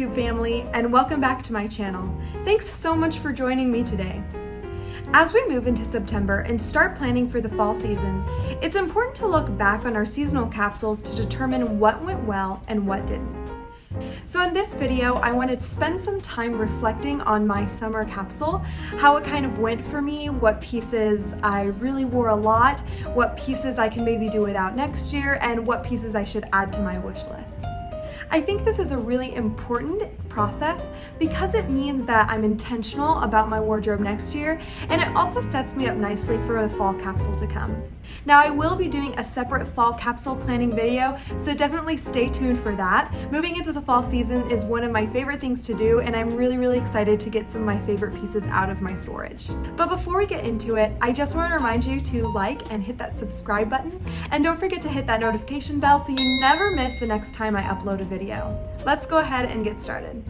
YouTube family, and welcome back to my channel. Thanks so much for joining me today. As we move into September and start planning for the fall season, it's important to look back on our seasonal capsules to determine what went well and what didn't. So in this video, I wanted to spend some time reflecting on my summer capsule, how it kind of went for me, what pieces I really wore a lot, what pieces I can maybe do without next year, and what pieces I should add to my wish list. I think this is a really important process because it means that I'm intentional about my wardrobe next year, and it also sets me up nicely for the fall capsule to come. Now, I will be doing a separate fall capsule planning video, so definitely stay tuned for that. Moving into the fall season is one of my favorite things to do, and I'm really excited to get some of my favorite pieces out of my storage. But before we get into it, I just want to remind you to like and hit that subscribe button, and don't forget to hit that notification bell so you never miss the next time I upload a video. Let's go ahead and get started.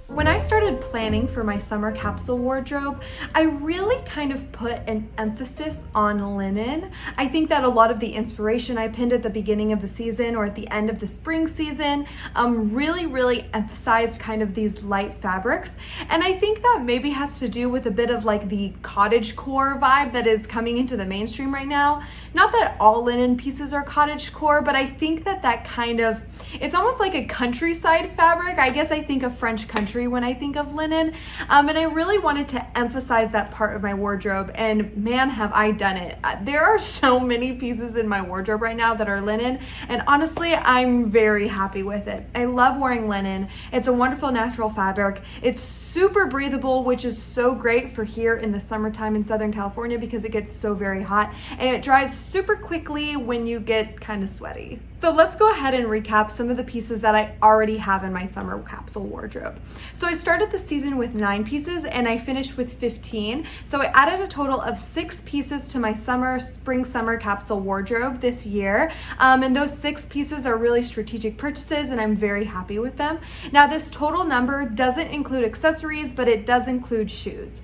When I started planning for my summer capsule wardrobe, I really kind of put an emphasis on linen. I think that a lot of the inspiration I pinned at the beginning of the season or at the end of the spring season really emphasized kind of these light fabrics. And I think that maybe has to do with a bit of like the cottagecore vibe that is coming into the mainstream right now. Not that all linen pieces are cottagecore, but I think that kind of, it's almost like a countryside fabric. I guess I think of French country when I think of linen, and I really wanted to emphasize that part of my wardrobe, and man, have I done it. There are so many pieces in my wardrobe right now that are linen, and honestly, I'm very happy with it. I love wearing linen. It's a wonderful natural fabric. It's super breathable, which is so great for here in the summertime in Southern California because it gets so very hot, and it dries super quickly when you get kind of sweaty. So let's go ahead and recap some of the pieces that I already have in my summer capsule wardrobe. So I started the season with 9 pieces and I finished with 15. So I added a total of 6 pieces to my spring-summer capsule wardrobe this year. And those 6 pieces are really strategic purchases and I'm very happy with them. Now this total number doesn't include accessories, but it does include shoes.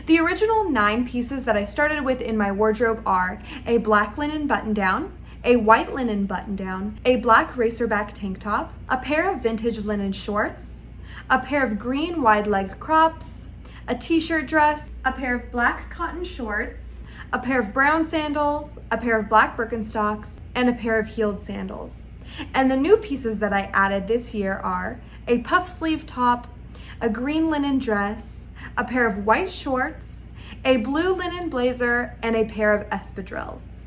The original 9 pieces that I started with in my wardrobe are a black linen button-down, a white linen button-down, a black racerback tank top, a pair of vintage linen shorts, a pair of green wide leg crops, a t-shirt dress, a pair of black cotton shorts, a pair of brown sandals, a pair of black Birkenstocks, and a pair of heeled sandals. And the new pieces that I added this year are a puff sleeve top, a green linen dress, a pair of white shorts, a blue linen blazer, and a pair of espadrilles.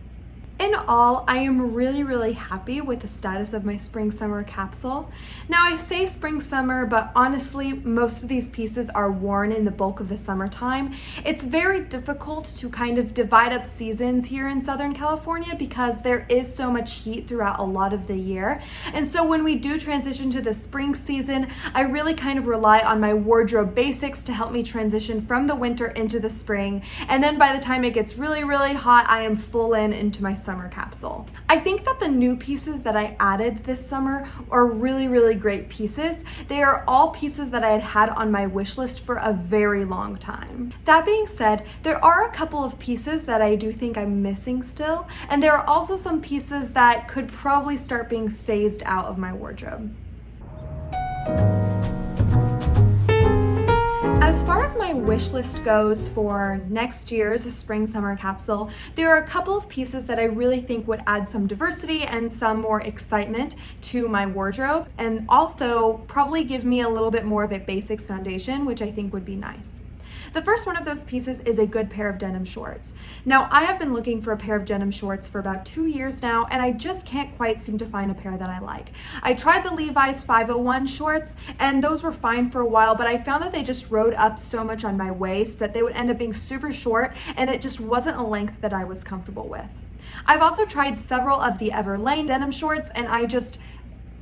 In all, I am really happy with the status of my spring-summer capsule. Now I say spring-summer, but honestly, most of these pieces are worn in the bulk of the summertime. It's very difficult to kind of divide up seasons here in Southern California because there is so much heat throughout a lot of the year. And so when we do transition to the spring season, I really kind of rely on my wardrobe basics to help me transition from the winter into the spring. And then by the time it gets really hot, I am full into my summer capsule. I think that the new pieces that I added this summer are really great pieces. They are all pieces that I had on my wish list for a very long time. That being said, there are a couple of pieces that I do think I'm missing still, and there are also some pieces that could probably start being phased out of my wardrobe. As far as my wish list goes for next year's spring-summer capsule, there are a couple of pieces that I really think would add some diversity and some more excitement to my wardrobe, and also probably give me a little bit more of a basics foundation, which I think would be nice. The first one of those pieces is a good pair of denim shorts. Now, I have been looking for a pair of denim shorts for about 2 years now, and I just can't quite seem to find a pair that I like. I tried the Levi's 501 shorts, and those were fine for a while, but I found that they just rode up so much on my waist that they would end up being super short, and it just wasn't a length that I was comfortable with. I've also tried several of the Everlane denim shorts, and I just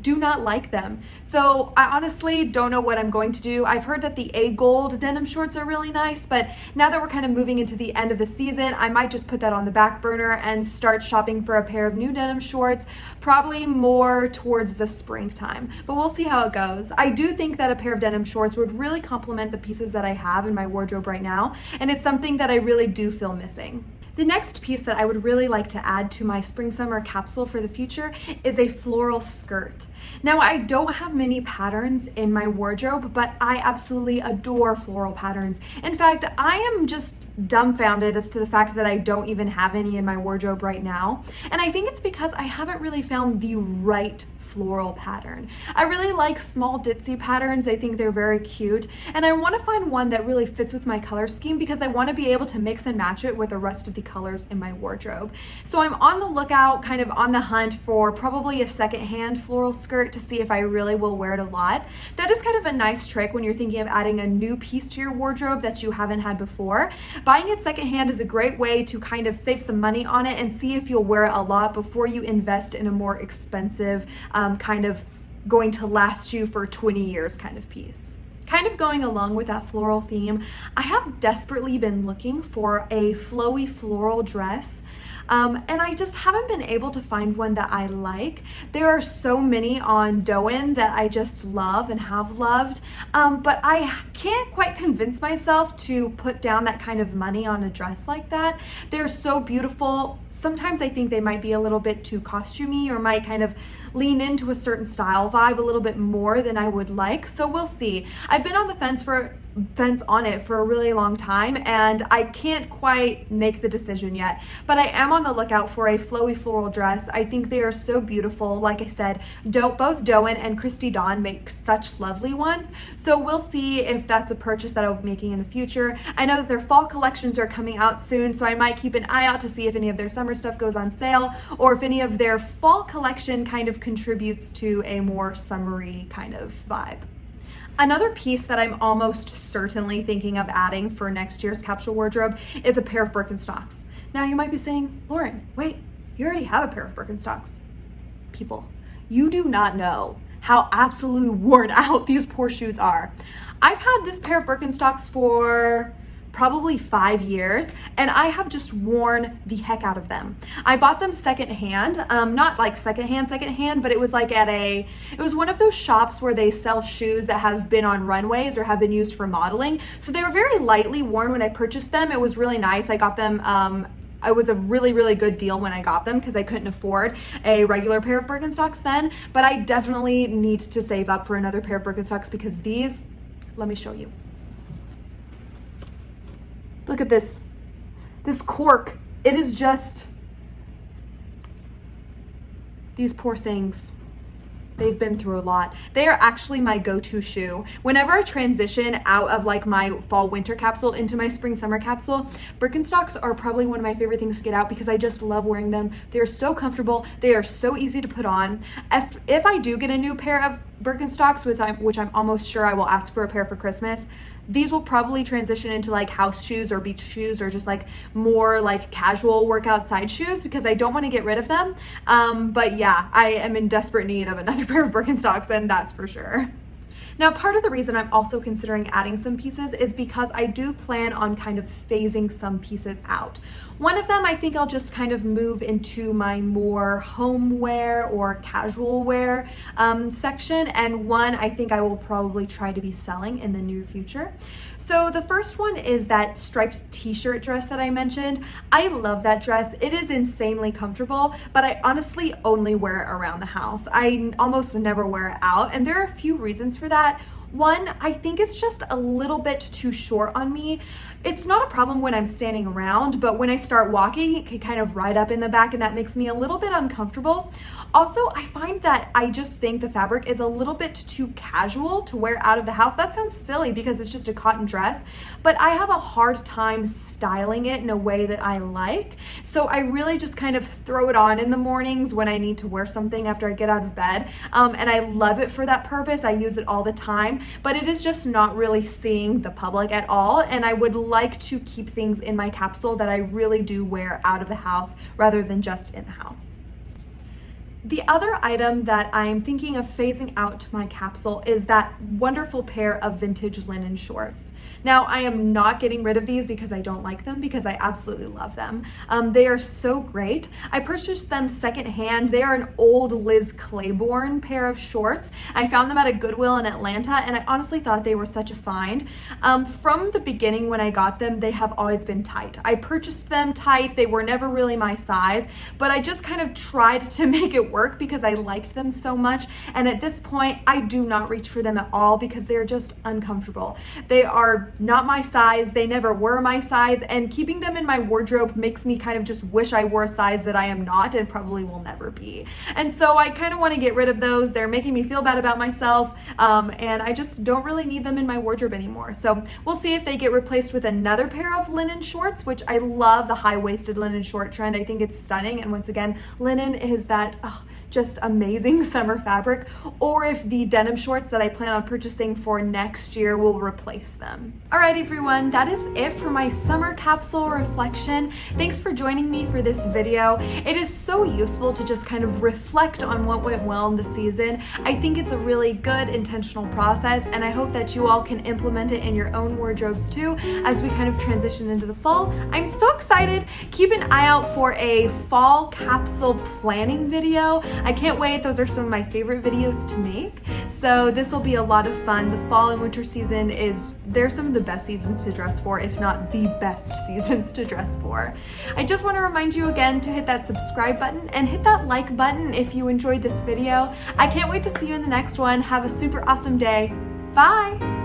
do not like them. So I honestly don't know what I'm going to do. I've heard that the A Gold denim shorts are really nice, but now that we're kind of moving into the end of the season, I might just put that on the back burner and start shopping for a pair of new denim shorts, probably more towards the springtime, but we'll see how it goes. I do think that a pair of denim shorts would really complement the pieces that I have in my wardrobe right now, and it's something that I really do feel missing. The next piece that I would really like to add to my spring summer capsule for the future is a floral skirt. Now, I don't have many patterns in my wardrobe, but I absolutely adore floral patterns. In fact, I am just dumbfounded as to the fact that I don't even have any in my wardrobe right now. And I think it's because I haven't really found the right floral pattern. I really like small ditzy patterns. I think they're very cute, and I want to find one that really fits with my color scheme because I want to be able to mix and match it with the rest of the colors in my wardrobe. So I'm on the lookout, kind of on the hunt for probably a secondhand floral skirt to see if I really will wear it a lot. That is kind of a nice trick when you're thinking of adding a new piece to your wardrobe that you haven't had before. Buying it secondhand is a great way to kind of save some money on it and see if you'll wear it a lot before you invest in a more expensive kind of going to last you for 20 years kind of piece. Kind of going along with that floral theme, I have desperately been looking for a flowy floral dress. And I just haven't been able to find one that I like. There are so many on Douyin that I just love and have loved, but I can't quite convince myself to put down that kind of money on a dress like that. They're so beautiful. Sometimes I think they might be a little bit too costumey or might kind of lean into a certain style vibe a little bit more than I would like. So we'll see. I've been on the fence on it for a really long time, and I can't quite make the decision yet, but I am on the lookout for a flowy floral dress. I think they are so beautiful. Like I said, both Douyin and Christy Dawn make such lovely ones, so we'll see if that's a purchase that I'll be making in the future. I know that their fall collections are coming out soon, so I might keep an eye out to see if any of their summer stuff goes on sale or if any of their fall collection kind of contributes to a more summery kind of vibe. Another piece that I'm almost certainly thinking of adding for next year's capsule wardrobe is a pair of Birkenstocks. Now you might be saying, Lauren, wait, you already have a pair of Birkenstocks. People, you do not know how absolutely worn out these poor shoes are. I've had this pair of Birkenstocks for probably 5 years, and I have just worn the heck out of them. I bought them secondhand, not like secondhand, but it was like it was one of those shops where they sell shoes that have been on runways or have been used for modeling. So they were very lightly worn when I purchased them. It was really nice. I got them, it was a really, really good deal when I got them because I couldn't afford a regular pair of Birkenstocks then, but I definitely need to save up for another pair of Birkenstocks because these, let me show you. Look at this cork. It is just, these poor things. They've been through a lot. They are actually my go-to shoe. Whenever I transition out of like my fall winter capsule into my spring summer capsule, Birkenstocks are probably one of my favorite things to get out because I just love wearing them. They're so comfortable. They are so easy to put on. If I do get a new pair of Birkenstocks, which I'm almost sure I will ask for a pair for Christmas, these will probably transition into like house shoes or beach shoes or just like more like casual workout side shoes because I don't want to get rid of them. But yeah, I am in desperate need of another pair of Birkenstocks, and that's for sure. Now, part of the reason I'm also considering adding some pieces is because I do plan on kind of phasing some pieces out. One of them, I think I'll just kind of move into my more home wear or casual wear section, and one I think I will probably try to be selling in the near future. So the first one is that striped t-shirt dress that I mentioned. I love that dress. It is insanely comfortable, but I honestly only wear it around the house. I almost never wear it out, and there are a few reasons for that. One, I think it's just a little bit too short on me. It's not a problem when I'm standing around, but when I start walking, it can kind of ride up in the back, and that makes me a little bit uncomfortable. Also, I find that I just think the fabric is a little bit too casual to wear out of the house. That sounds silly because it's just a cotton dress, but I have a hard time styling it in a way that I like. So I really just kind of throw it on in the mornings when I need to wear something after I get out of bed. And I love it for that purpose. I use it all the time, but it is just not really seeing the public at all. And I would like to keep things in my capsule that I really do wear out of the house rather than just in the house. The other item that I'm thinking of phasing out to my capsule is that wonderful pair of vintage linen shorts. Now, I am not getting rid of these because I don't like them, because I absolutely love them. They are so great. I purchased them secondhand. They are an old Liz Claiborne pair of shorts. I found them at a Goodwill in Atlanta, and I honestly thought they were such a find. From the beginning when I got them, they have always been tight. I purchased them tight. They were never really my size, but I just kind of tried to make it work because I liked them so much. And at this point, I do not reach for them at all because they're just uncomfortable. They are not my size. They never were my size. And keeping them in my wardrobe makes me kind of just wish I were a size that I am not and probably will never be. And so I kind of want to get rid of those. They're making me feel bad about myself. And I just don't really need them in my wardrobe anymore. So we'll see if they get replaced with another pair of linen shorts, which I love the high-waisted linen short trend. I think it's stunning. And once again, linen is that just amazing summer fabric, or if the denim shorts that I plan on purchasing for next year will replace them. All right, everyone, that is it for my summer capsule reflection. Thanks for joining me for this video. It is so useful to just kind of reflect on what went well in the season. I think it's a really good intentional process, and I hope that you all can implement it in your own wardrobes too as we kind of transition into the fall. I'm so excited. Keep an eye out for a fall capsule planning video. I can't wait. Those are some of my favorite videos to make. So this will be a lot of fun. The fall and winter season they're some of the best seasons to dress for, if not the best seasons to dress for. I just want to remind you again to hit that subscribe button and hit that like button if you enjoyed this video. I can't wait to see you in the next one. Have a super awesome day. Bye.